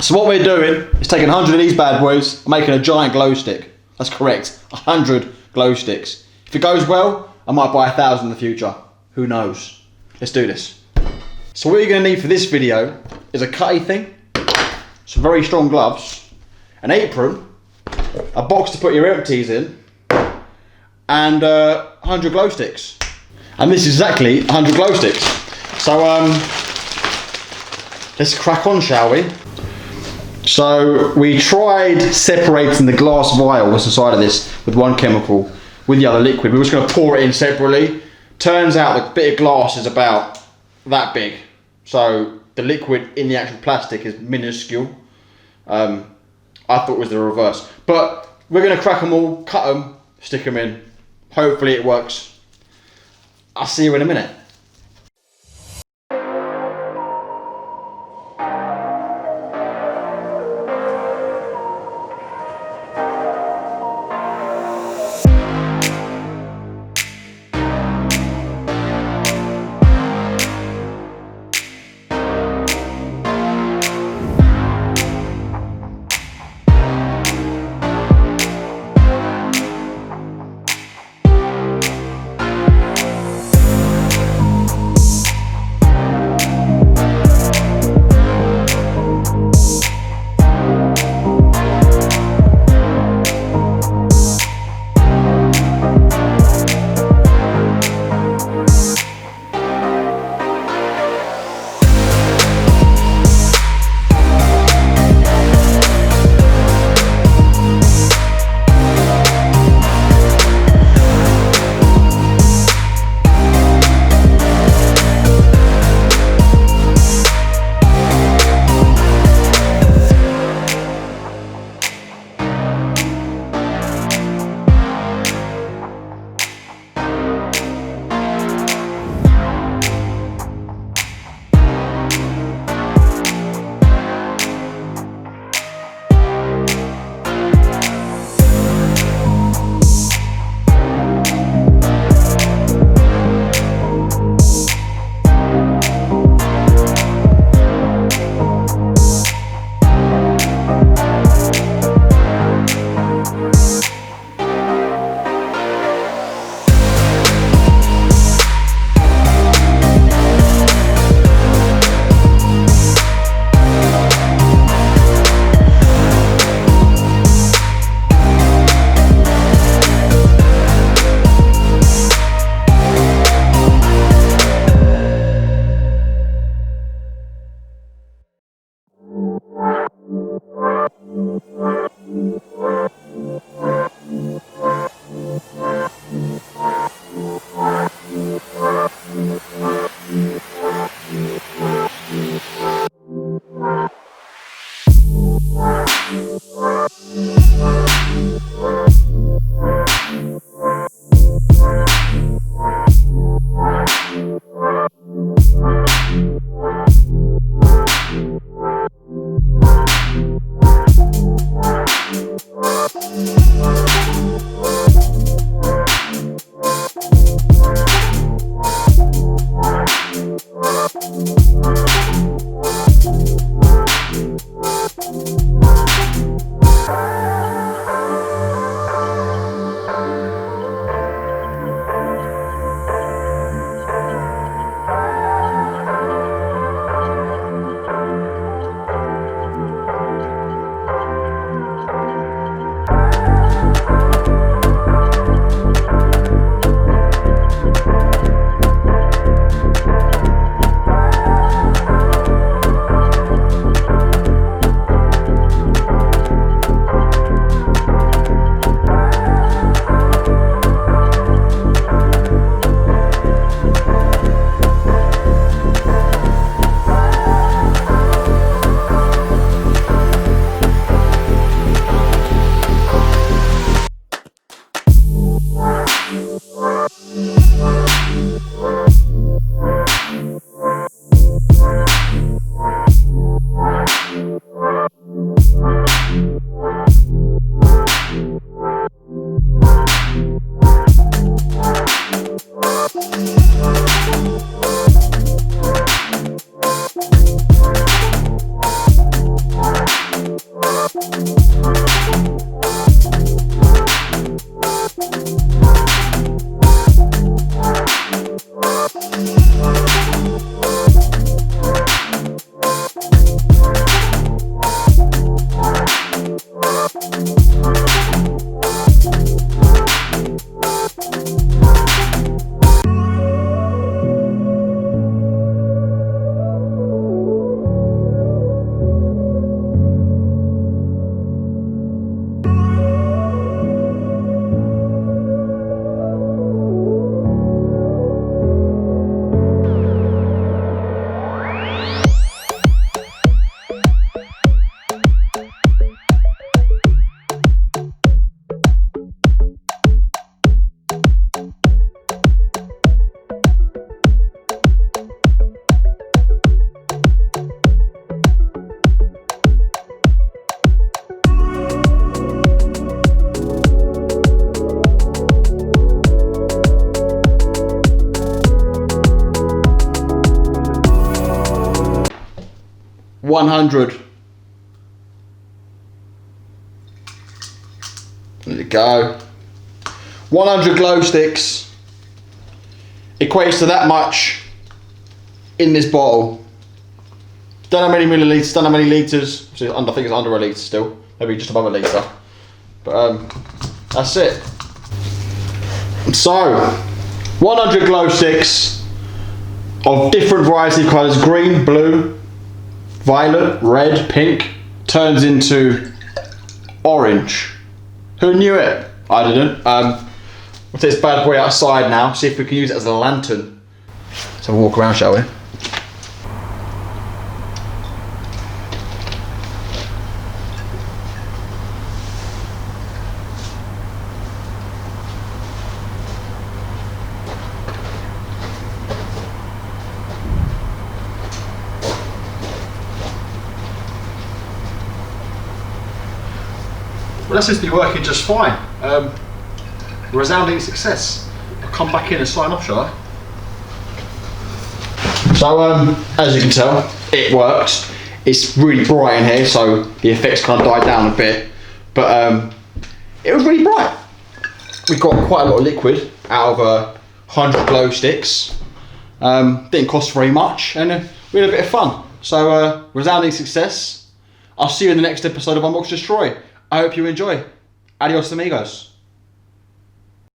So what we're doing is taking 100 of these bad boys and making a giant glow stick. That's correct, 100 glow sticks. If it goes well, I might buy 1,000 in the future. Who knows? Let's do this. So what you're going to need for this video is a cutty thing, some very strong gloves, an apron, a box to put your empties in, and 100 glow sticks. And this is exactly 100 glow sticks. So let's crack on, shall we? So we tried separating the glass vial that's inside of this with one chemical with the other liquid. We were just going to pour it in separately. Turns out the bit of glass is about that big. So the liquid in the actual plastic is minuscule. I thought it was the reverse. But we're going to crack them all, cut them, stick them in. Hopefully it works. I'll see you in a minute. 100. There you go. 100 glow sticks equates to that much in this bottle. Don't know how many millilitres, don't know how many litres. I think it's under a litre still. Maybe just above a litre. But that's it. So, 100 glow sticks of different variety of colours. Green, blue, violet, red, pink. Turns into orange. Who knew it? I didn't. We'll take this bad boy outside now, see if we can use it as a lantern. So we'll walk around, shall we? Well, that seems to be working just fine. Resounding success. I'll come back in and sign off, shall I? So, as you can tell, it worked. It's really bright in here, so the effects kind of died down a bit. But it was really bright. We got quite a lot of liquid out of 100 glow sticks. Didn't cost very much, and we had a bit of fun. So, resounding success. I'll see you in the next episode of Unbox Destroy. I hope you enjoy. Adios amigos.